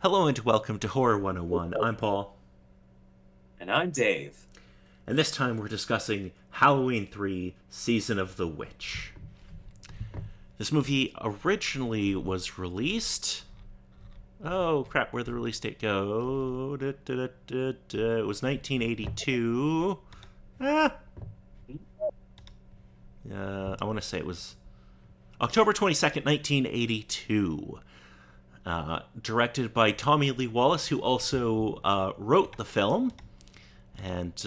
Hello and welcome to Horror 101. I'm Paul, And I'm Dave. and this time we're discussing Halloween 3 Season of the Witch. This movie originally was released. Oh crap, where'd the release date go? It was 1982. Ah! I want to say it was October 22nd, 1982. Directed by Tommy Lee Wallace, who also wrote the film. And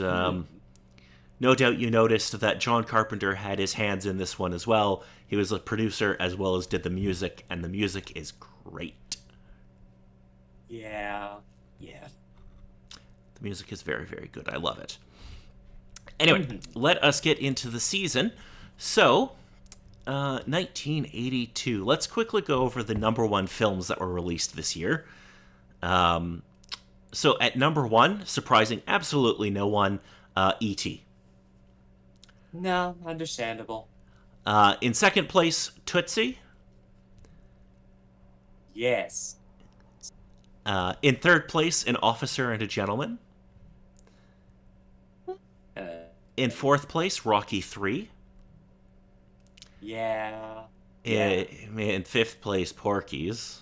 no doubt you noticed that John Carpenter had his hands in this one as well. He was a producer as well as did the music, and the music is great. Yeah. Yeah. The music is very, very good. I love it. Anyway, let us get into the season. So, 1982. Let's quickly go over the number one films that were released this year. So at number one, surprising absolutely no one, E.T. No, understandable. In second place, Tootsie. Yes. In third place, An Officer and a Gentleman. Uh, In fourth place, Rocky 3. yeah. In fifth place, Porky's.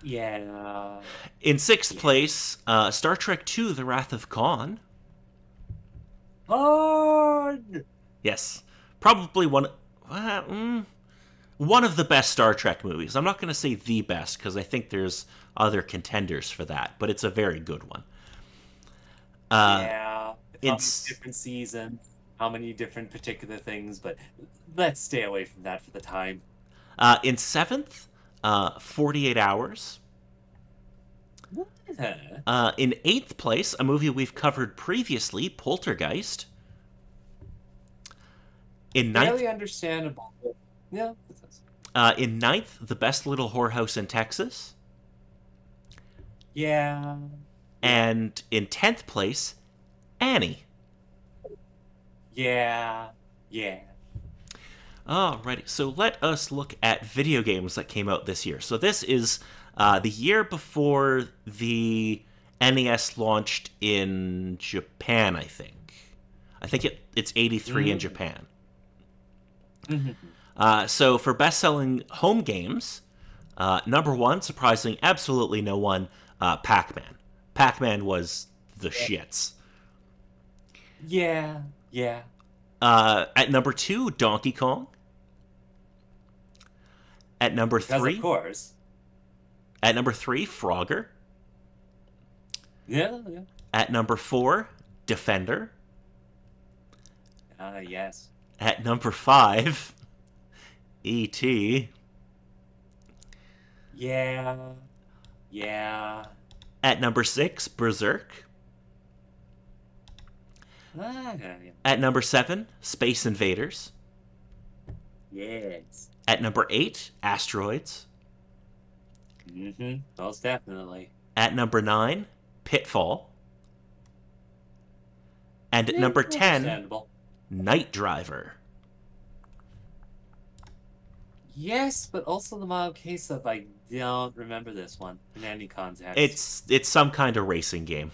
Yeah. In sixth Yeah. place, Star Trek II, The Wrath of Khan. Hard! Yes. Probably one of the best Star Trek movies. I'm not going to say the best, because I think there's other contenders for that, but it's a very good one. Yeah. How many It's different seasons, how many different particular things, but let's stay away from that for the time. in seventh, 48 Hours. In eighth place, a movie we've covered previously, Poltergeist. In ninth, Fairly understandable. Yeah. in ninth, The Best Little Whorehouse in Texas. Yeah. And in 10th place, Annie. Yeah. Yeah. Alrighty, so let us look at video games that came out this year. So this is the year before the NES launched in Japan, I think. I think it's 83 in Japan. So for best-selling home games, number one, surprising absolutely no one, Pac-Man. Pac-Man was the shits. Yeah. Yeah. At number two, Donkey Kong. At number Because three, of course. Frogger. Yeah. Yeah. At number four, Defender. Yes. At number five, E.T. Yeah. Yeah. At number six, Berserk. Yeah. At number seven, Space Invaders. Yes. At number eight, Asteroids. Most definitely. At number nine, Pitfall. And at Yeah, number 10, understandable. Night Driver. Yes, but also the mild case of I don't remember this one in any context. It's some kind of racing game.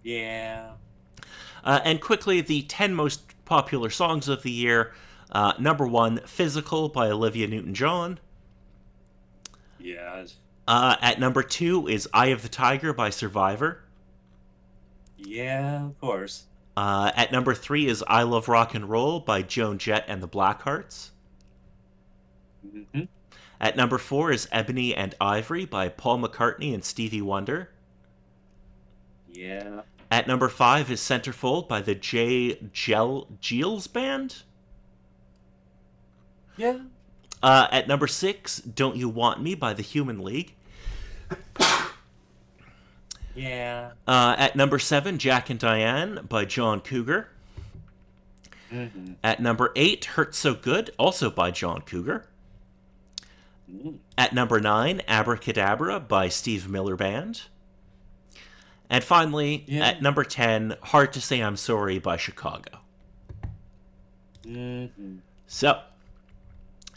Yeah. And quickly, the 10 most popular songs of the year. Number one, Physical by Olivia Newton-John. Yeah. At number two is Eye of the Tiger by Survivor. Yeah, of course. At number three is I Love Rock and Roll by Joan Jett and the Blackhearts. hmm At number four is Ebony and Ivory by Paul McCartney and Stevie Wonder. Yeah. At number five is Centerfold by the Giles Band. Yeah. At number six, Don't You Want Me by the Human League. Yeah. At number seven, Jack and Diane by John Cougar. hmm At number eight, Hurt So Good, also by John Cougar. At number nine, Abracadabra by Steve Miller Band. And finally, Yeah. at number 10, Hard to Say I'm Sorry by Chicago. hmm So,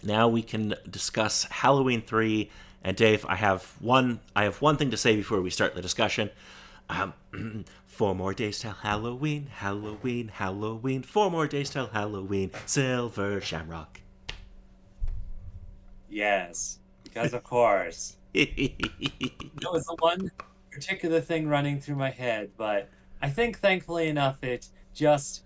now we can discuss Halloween 3 And Dave, I have one thing to say before we start the discussion. Um, 4 more days till Halloween, Halloween, Halloween. 4 more days till Halloween. Silver Shamrock. Yes, because of course. That was the one particular thing running through my head, but I think thankfully enough it just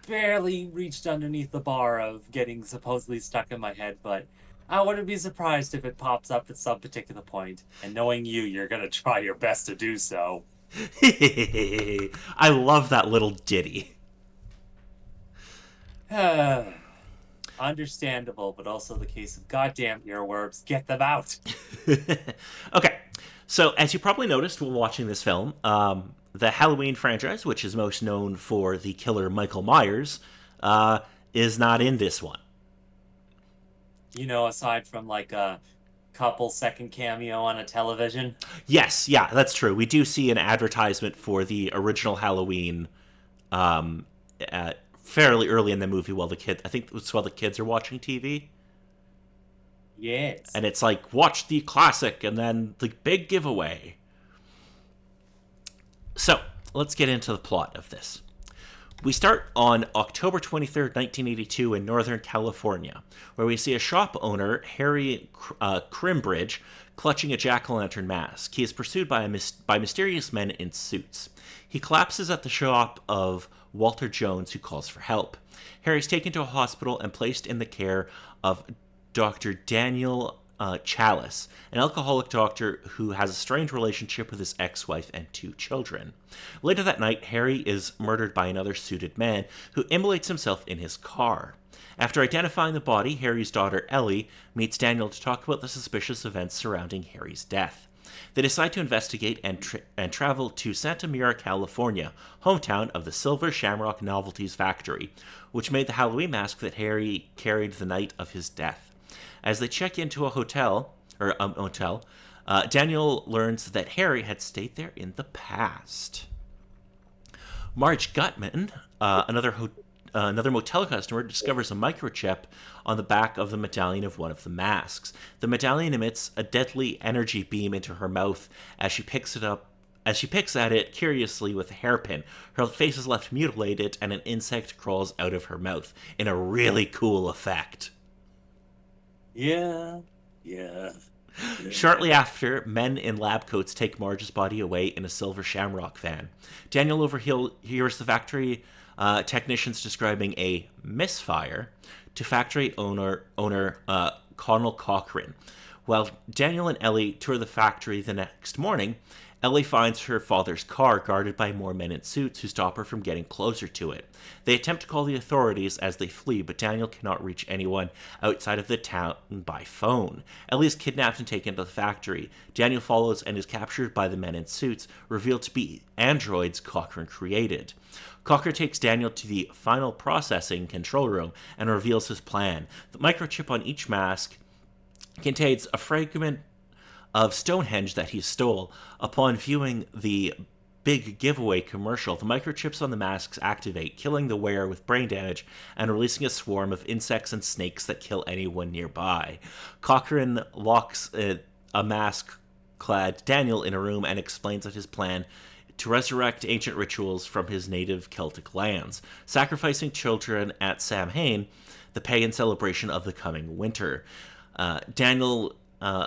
barely reached underneath the bar of getting supposedly stuck in my head, but I wouldn't be surprised if it pops up at some particular point, and knowing you, you're gonna try your best to do so. I love that little ditty. Understandable, but also the case of goddamn earworms, get them out! Okay, so as you probably noticed while watching this film, the Halloween franchise, which is most known for the killer Michael Myers, is not in this one. You know, aside from like a couple second cameo on a television. Yes, yeah, that's true. We do see an advertisement for the original Halloween um, fairly early in the movie while I think it's while the kids are watching TV. Yes. And it's like, watch the classic and then the big giveaway. So, let's get into the plot of this. We start on October 23rd, 1982 in Northern California, where we see a shop owner, Harry Crimbridge, clutching a jack-o'-lantern mask. He is pursued by mysterious men in suits. He collapses at the shop of Walter Jones, who calls for help. Harry is taken to a hospital and placed in the care of Dr. Daniel Chalice, an alcoholic doctor who has a strange relationship with his ex-wife and 2 children. Later that night, Harry is murdered by another suited man who immolates himself in his car. After identifying the body, Harry's daughter Ellie meets Daniel to talk about the suspicious events surrounding Harry's death. They decide to investigate and travel to Santa Mira, California, hometown of the Silver Shamrock Novelties Factory, which made the Halloween mask that Harry carried the night of his death. As they check into a motel, Daniel learns that Harry had stayed there in the past. Marge Gutman, another motel customer, discovers a microchip on the back of the medallion of one of the masks. The medallion emits a deadly energy beam into her mouth as she picks at it curiously with a hairpin. Her face is left mutilated and an insect crawls out of her mouth in a really cool effect. Yeah. Shortly after, men in lab coats take Marge's body away in a Silver Shamrock van. Daniel overhears the factory technicians describing a misfire to factory owner Connell Cochran. While Daniel and Ellie tour the factory the next morning, Ellie finds her father's car guarded by more men in suits who stop her from getting closer to it. They attempt to call the authorities as they flee, but Daniel cannot reach anyone outside of the town by phone. Ellie is kidnapped and taken to the factory. Daniel follows and is captured by the men in suits, revealed to be androids Cochran created. Cochran takes Daniel to the final processing control room and reveals his plan. The microchip on each mask contains a fragment of Stonehenge that he stole. Upon viewing the big giveaway commercial, the microchips on the masks activate, killing the wearer with brain damage and releasing a swarm of insects and snakes that kill anyone nearby. Cochran locks a mask-clad Daniel in a room and explains that his plan to resurrect ancient rituals from his native Celtic lands, sacrificing children at Samhain, the pagan celebration of the coming winter. Daniel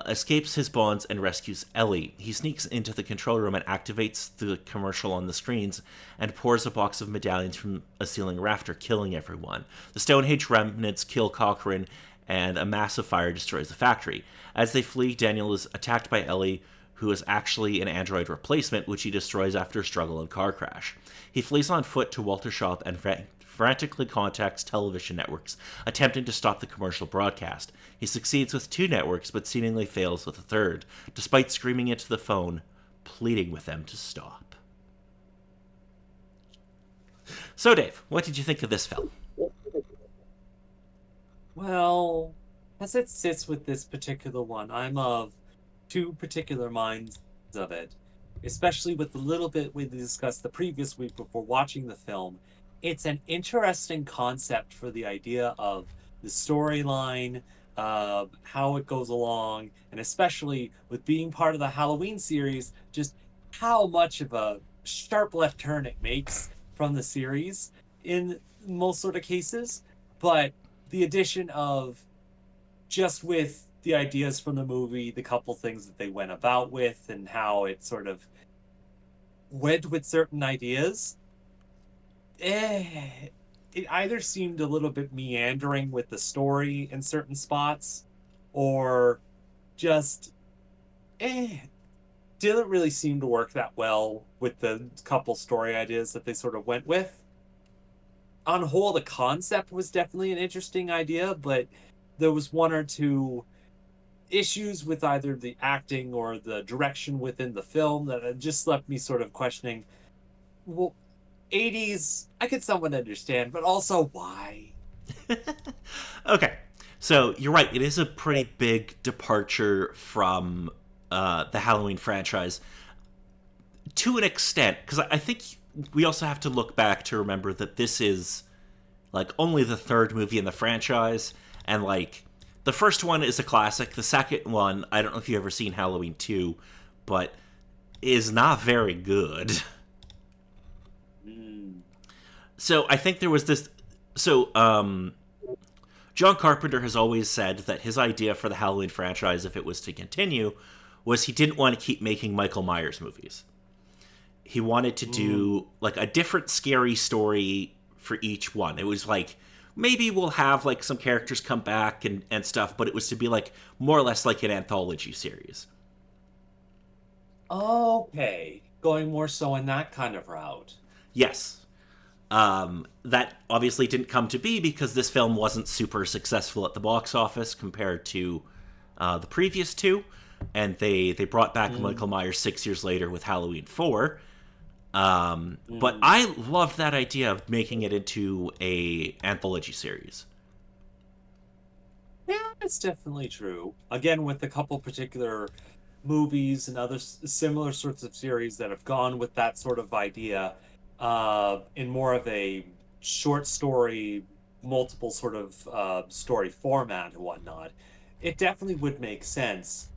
escapes his bonds and rescues Ellie. He sneaks into the control room and activates the commercial on the screens and pours a box of medallions from a ceiling rafter, killing everyone. The Stonehenge remnants kill Cochran, and a massive fire destroys the factory. As they flee, Daniel is attacked by Ellie, who is actually an android replacement, which he destroys after a struggle and car crash. He flees on foot to Walter's shop and frantically contacts television networks, attempting to stop the commercial broadcast. He succeeds with 2 networks, but seemingly fails with a third, despite screaming into the phone, pleading with them to stop. So, Dave, what did you think of this film? Well, as it sits with this particular one, I'm of 2 particular minds of it, especially with the little bit we discussed the previous week before watching the film. It's an interesting concept for the idea of the storyline, how it goes along, and especially with being part of the Halloween series, just how much of a sharp left turn it makes from the series in most sort of cases. But the addition of just with the ideas from the movie, the couple things that they went about with, and how it sort of went with certain ideas, it either seemed a little bit meandering with the story in certain spots, or just didn't really seem to work that well with the couple story ideas that they sort of went with. On whole, the concept was definitely an interesting idea, but there was one or two issues with either the acting or the direction within the film that just left me sort of questioning, well, 80s, I could somewhat understand, but also why? Okay, so you're right. It is a pretty big departure from the Halloween franchise to an extent, because I think we also have to look back to remember that this is like only the third movie in the franchise, and like the first one is a classic. The second one, I don't know if you've ever seen Halloween 2, but is not very good. So I think there was this. So John Carpenter has always said that his idea for the Halloween franchise, if it was to continue, was he didn't want to keep making Michael Myers movies. He wanted to do like a different scary story for each one. It was like, maybe we'll have like some characters come back and stuff, but it was to be like more or less like an anthology series. Okay, going more so in that kind of route. Yes. That obviously didn't come to be because this film wasn't super successful at the box office compared to the previous two, and they brought back Michael Myers 6 years later with Halloween 4. But I loved that idea of making it into a anthology series. Yeah, it's definitely true. Again, with a couple particular movies and other similar sorts of series that have gone with that sort of idea, in more of a short story, multiple sort of story format and whatnot, it definitely would make sense.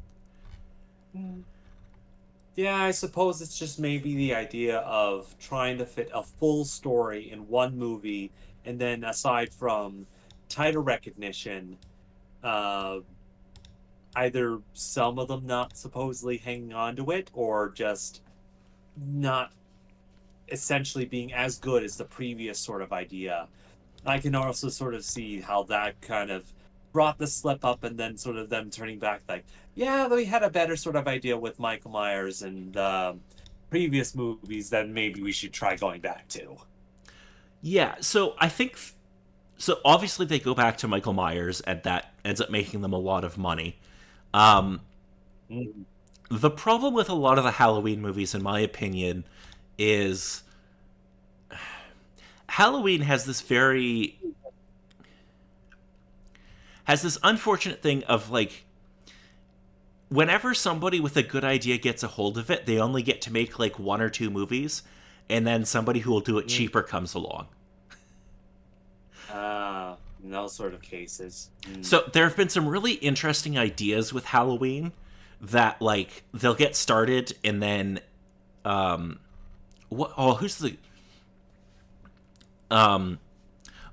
Yeah, I suppose it's just maybe the idea of trying to fit a full story in one movie, and then aside from title recognition, uh, either some of them not supposedly hanging on to it, or just not essentially being as good as the previous sort of idea. I can also sort of see how that kind of brought the slip up, and then sort of them turning back like, yeah, we had a better sort of idea with Michael Myers and previous movies that maybe we should try going back to. Yeah, so I think so obviously they go back to Michael Myers, and that ends up making them a lot of money. The problem with a lot of the Halloween movies, in my opinion, is Halloween has this unfortunate thing of like, whenever somebody with a good idea gets a hold of it, they only get to make like one or two movies, and then somebody who will do it cheaper comes along. In those sort of cases. So there have been some really interesting ideas with Halloween that like they'll get started, and then who's the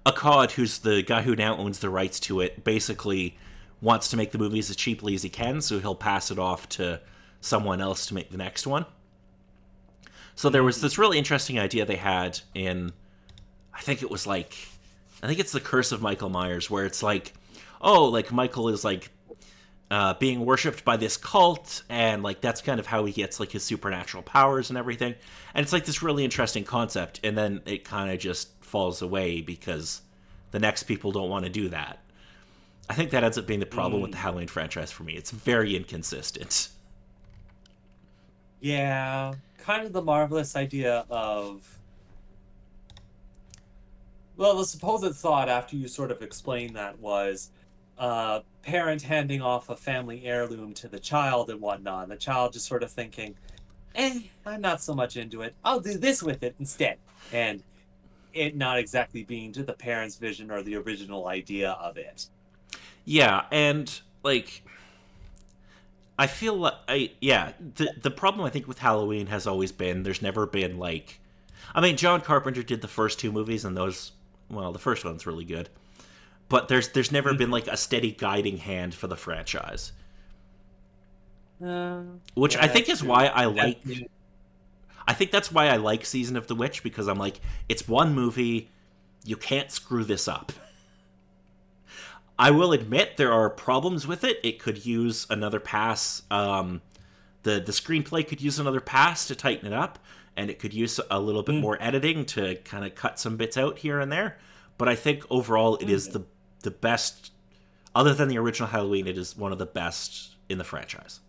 Akkad, who's the guy who now owns the rights to it, basically wants to make the movies as cheaply as he can, so he'll pass it off to someone else to make the next one. So there was this really interesting idea they had in, I think it's The Curse of Michael Myers, where it's like, oh, like Michael is like being worshipped by this cult, and like that's kind of how he gets like his supernatural powers and everything. And it's like this really interesting concept, and then it kind of just falls away because the next people don't want to do that. I think that ends up being the problem with the Halloween franchise for me. It's very inconsistent. Yeah, kind of the marvelous idea of, well, the supposed thought after you sort of explained that was parent handing off a family heirloom to the child and whatnot. The child just sort of thinking, I'm not so much into it. I'll do this with it instead. And it not exactly being to the parents' vision or the original idea of it. Yeah, and like I feel like the problem I think with Halloween has always been there's never been like, I mean, John Carpenter did the first two movies and those, well, the first one's really good, but there's never been like a steady guiding hand for the franchise. Which Yeah, I think that's is true. why I like. I think that's why I like Season of the Witch, because I'm like, it's one movie, you can't screw this up. I will admit there are problems with it. It could use another pass. The screenplay could use another pass to tighten it up, and it could use a little bit more editing to kind of cut some bits out here and there. But I think overall it is the best. Other than the original Halloween, it is one of the best in the franchise.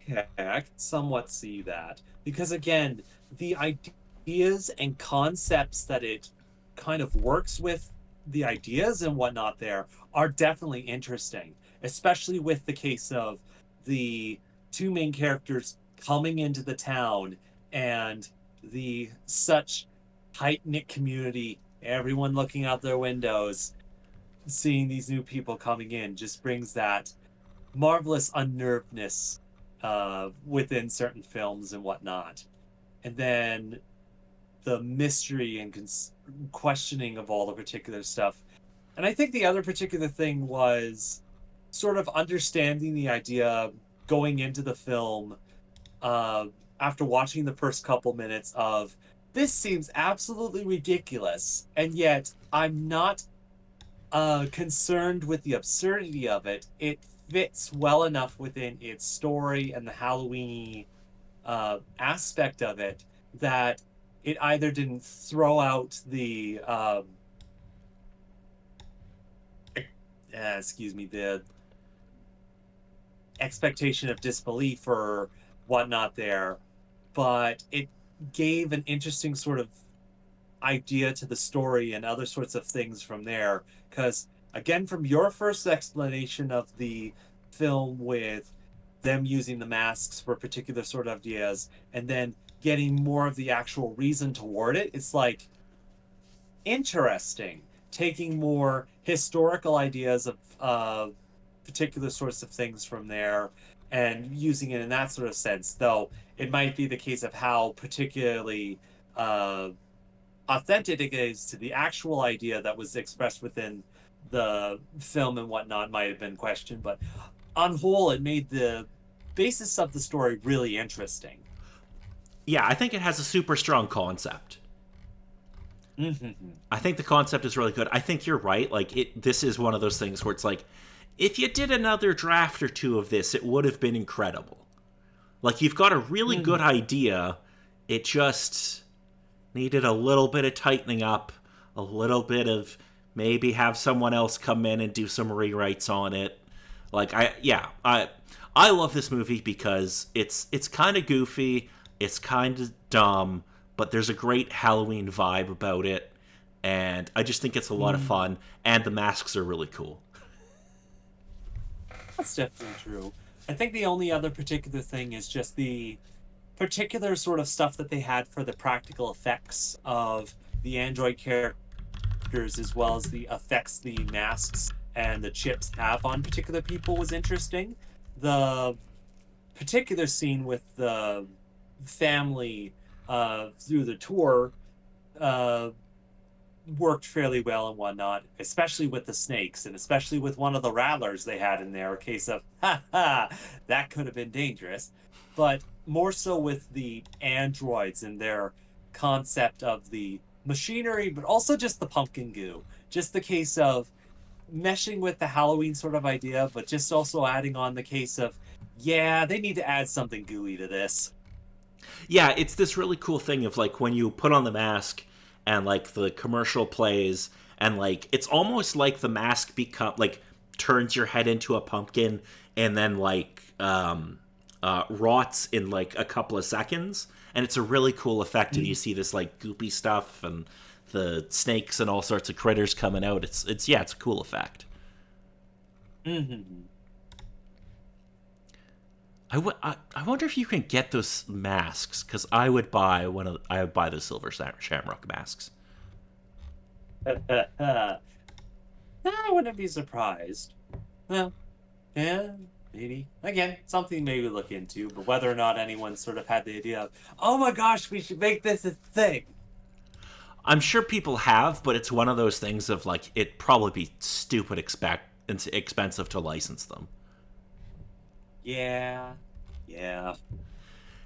Yeah, I can somewhat see that. Because again, the ideas and concepts that it kind of works with, the ideas and whatnot there, are definitely interesting. Especially with the case of the two main characters coming into the town and the such tight-knit community, everyone looking out their windows, seeing these new people coming in just brings that marvelous unnervedness within certain films and whatnot. And then the mystery and questioning of all the particular stuff. And I think the other particular thing was sort of understanding the idea going into the film uh, after watching the first couple minutes of this seems absolutely ridiculous, and yet I'm not concerned with the absurdity of it. It fits well enough within its story and the Halloween aspect of it that it either didn't throw out the the expectation of disbelief or whatnot there, but it gave an interesting sort of idea to the story and other sorts of things from there. Because again, from your first explanation of the film with them using the masks for particular sort of ideas and then getting more of the actual reason toward it, it's like interesting, taking more historical ideas of particular sorts of things from there and using it in that sort of sense, though it might be the case of how particularly authentic it is to the actual idea that was expressed within the film and whatnot might have been questioned, but on whole it made the basis of the story really interesting. Yeah, I think it has a super strong concept. Mm-hmm. I think the concept is really good. I think you're right. Like this is one of those things where it's like, if you did another draft or two of this, it would have been incredible. Like you've got a really good idea, it just needed a little bit of tightening up, a little bit of maybe have someone else come in and do some rewrites on it. Like I love this movie because it's kind of goofy, it's kind of dumb, but there's a great Halloween vibe about it, and I just think it's a lot of fun, and the masks are really cool. That's definitely true. I think the only other particular thing is just the particular sort of stuff that they had for the practical effects of the android characters, as well as the effects the masks and the chips have on particular people, was interesting. The particular scene with the family through the tour uh, worked fairly well and whatnot, especially with the snakes and especially with one of the rattlers they had in there, a case of, ha ha, that could have been dangerous. But more so with the androids and their concept of the machinery, but also just the pumpkin goo. Just the case of meshing with the Halloween sort of idea, but just also adding on the case of, yeah, they need to add something gooey to this. Yeah, it's this really cool thing of like when you put on the mask and like the commercial plays and like it's almost like the mask become like turns your head into a pumpkin and then like rots in like a couple of seconds, and it's a really cool effect and you see this like goopy stuff and the snakes and all sorts of critters coming out. It's yeah, it's a cool effect. Mm-hmm. I wonder if you can get those masks, because I would buy I would buy the Silver Shamrock masks. I wouldn't be surprised. Well, yeah, maybe. Again, something maybe look into, but whether or not anyone sort of had the idea of, oh my gosh, we should make this a thing. I'm sure people have, but it's one of those things of like it'd probably be stupid expensive to license them. Yeah, yeah.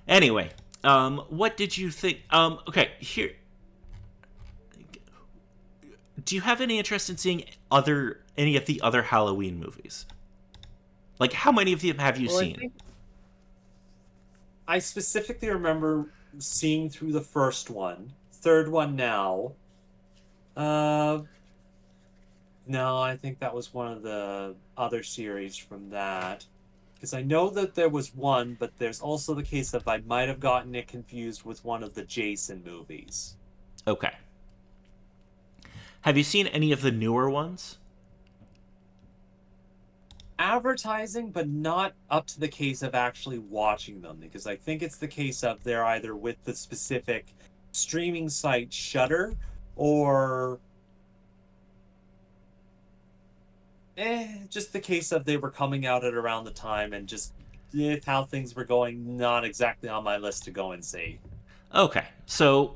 Anyway, what did you think? Okay, here. Do you have any interest in seeing any of the other Halloween movies? Like, how many of them have you seen? I specifically remember seeing through the first one, third one now. Uh, no, I think that was one of the other series from that. Because I know that there was one, but there's also the case of I might have gotten it confused with one of the Jason movies. Okay. Have you seen any of the newer ones? Advertising, but not up to the case of actually watching them, because I think it's the case of they're either with the specific streaming site Shudder or just the case of they were coming out at around the time and just how things were going, not exactly on my list to go and see. Okay, so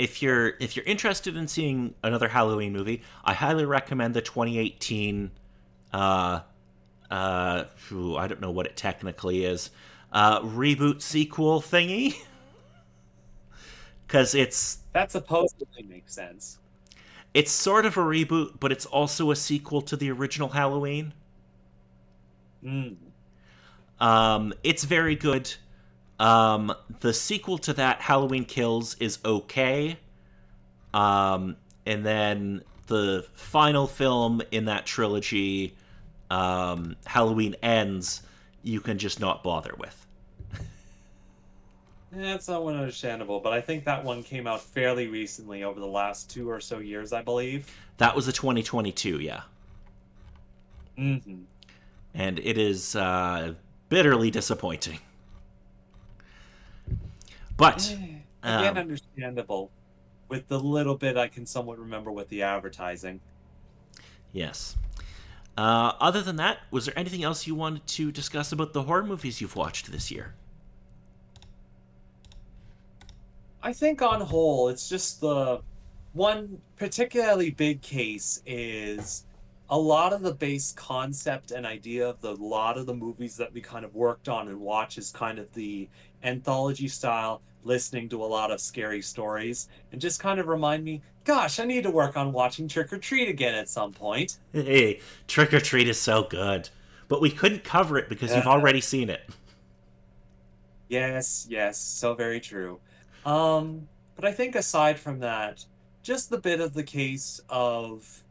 if you're interested in seeing another Halloween movie, I highly recommend the 2018. I don't know what it technically is. Reboot sequel thingy, because that supposedly makes sense. It's sort of a reboot, but it's also a sequel to the original Halloween. It's very good. The sequel to that, Halloween Kills, is okay. And then the final film in that trilogy, Halloween Ends, you can just not bother with. That's somewhat understandable, but I think that one came out fairly recently, over the last 2 or so years, I believe. That was a 2022, yeah. Mm-hmm. And it is bitterly disappointing. But again, understandable. With the little bit I can somewhat remember with the advertising. Yes. Other than that, was there anything else you wanted to discuss about the horror movies you've watched this year? I think on whole, it's just the one particularly big case is a lot of the base concept and idea of a lot of the movies that we kind of worked on and watch is kind of the anthology style, listening to a lot of scary stories, and just kind of remind me, gosh, I need to work on watching Trick or Treat again at some point. Hey, Trick or Treat is so good. But we couldn't cover it because you've already seen it. Yes, so very true. But I think aside from that, just the bit of the case of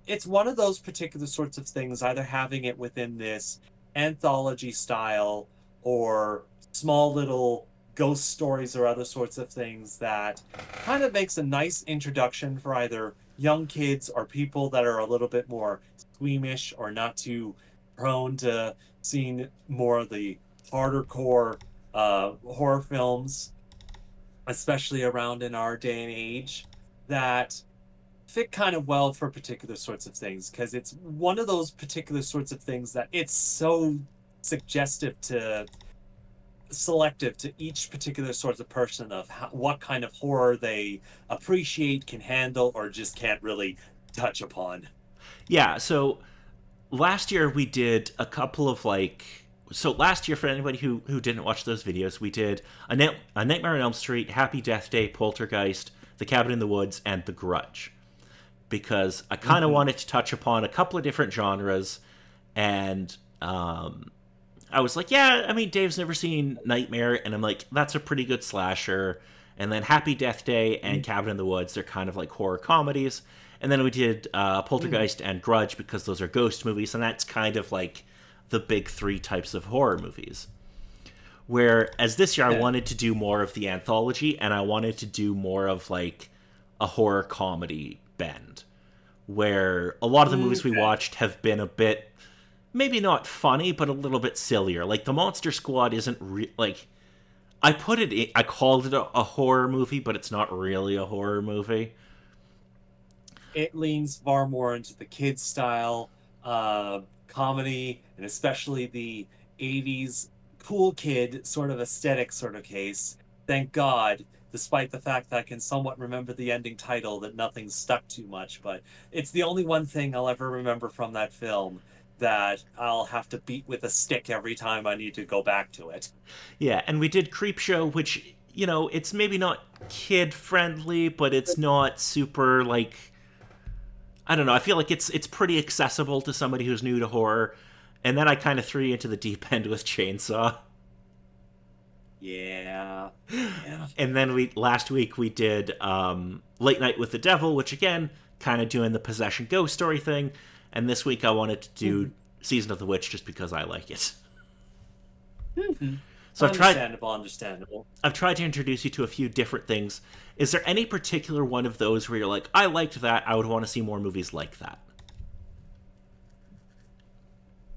it's one of those particular sorts of things, either having it within this anthology style or small little ghost stories or other sorts of things that kind of makes a nice introduction for either young kids or people that are a little bit more squeamish or not too prone to seeing more of the harder core horror films, especially around in our day and age, that fit kind of well for particular sorts of things, because it's one of those particular sorts of things that it's so selective to each particular sort of person of what kind of horror they appreciate, can handle, or just can't really touch upon. Yeah, so last year we did a couple of last year, for anybody who didn't watch those videos, we did a Nightmare on Elm Street, Happy Death Day, Poltergeist, The Cabin in the Woods, and The Grudge. Because I kind of wanted to touch upon a couple of different genres, and I was like, yeah, I mean, Dave's never seen Nightmare, and I'm like, that's a pretty good slasher. And then Happy Death Day and Cabin in the Woods, they're kind of like horror comedies. And then we did Poltergeist and Grudge, because those are ghost movies, and that's kind of like the big three types of horror movies. Whereas this year I wanted to do more of the anthology, and I wanted to do more of like a horror comedy bend, where a lot of the movies we watched have been a bit, maybe not funny, but a little bit sillier. Like the Monster Squad isn't I called it a horror movie, but it's not really a horror movie. it leans far more into the kids style comedy, and especially the 80s cool kid sort of aesthetic sort of case. Thank God, despite the fact that I can somewhat remember the ending title, that nothing stuck too much, but it's the only one thing I'll ever remember from that film that I'll have to beat with a stick every time I need to go back to it. Yeah, and we did Creepshow, which, you know, it's maybe not kid friendly, but it's not super like, I don't know. I feel like it's pretty accessible to somebody who's new to horror. And then I kind of threw you into the deep end with Chainsaw. Yeah. Yeah. And then last week we did Late Night with the Devil, which again, kind of doing the possession ghost story thing. And this week I wanted to do Season of the Witch just because I like it. So understandable. I've tried to introduce you to a few different things. Is there any particular one of those where you're like, I liked that, I would want to see more movies like that?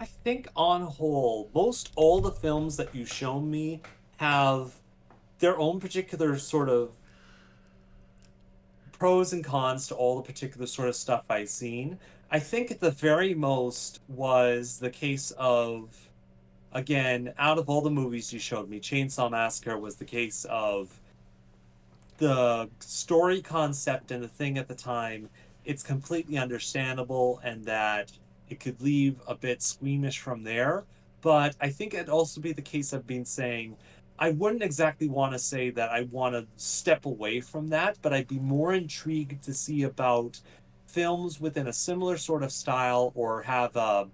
I think on whole, most all the films that you've shown me have their own particular sort of pros and cons to all the particular sort of stuff I've seen. I think at the very most was the case of, again, out of all the movies you showed me, Chainsaw Massacre was the case of the story concept and the thing at the time. It's completely understandable, and that it could leave a bit squeamish from there. But I think it'd also be the case I've been saying, I wouldn't exactly want to say that I want to step away from that, but I'd be more intrigued to see about films within a similar sort of style or have a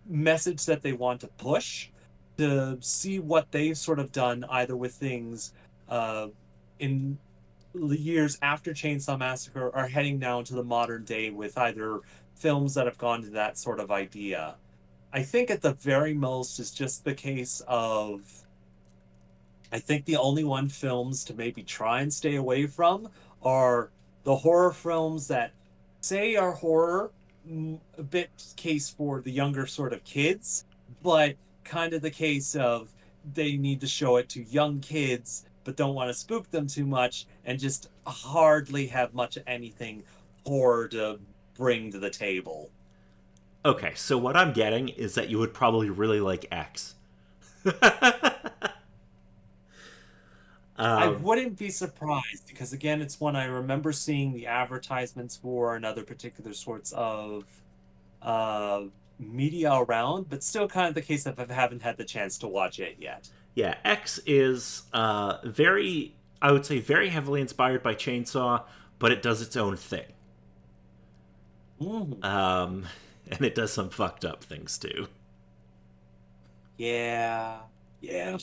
message that they want to push, to see what they've sort of done either with things in the years after Chainsaw Massacre or heading down to the modern day with either films that have gone to that sort of idea. I think at the very most is just the case of, I think the only one films to maybe try and stay away from are the horror films that say are horror, a bit case for the younger sort of kids, but kind of the case of they need to show it to young kids but don't want to spook them too much and just hardly have much of anything horror to bring to the table. Okay, so what I'm getting is that you would probably really like X. I wouldn't be surprised because, again, it's one I remember seeing the advertisements for and other particular sorts of media around, but still kind of the case if I haven't had the chance to watch it yet. Yeah, X is very, I would say, very heavily inspired by Chainsaw, but it does its own thing. And it does some fucked up things too. Yeah. Yeah.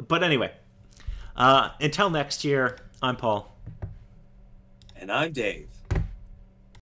But anyway, until next year, I'm Paul. And I'm Dave.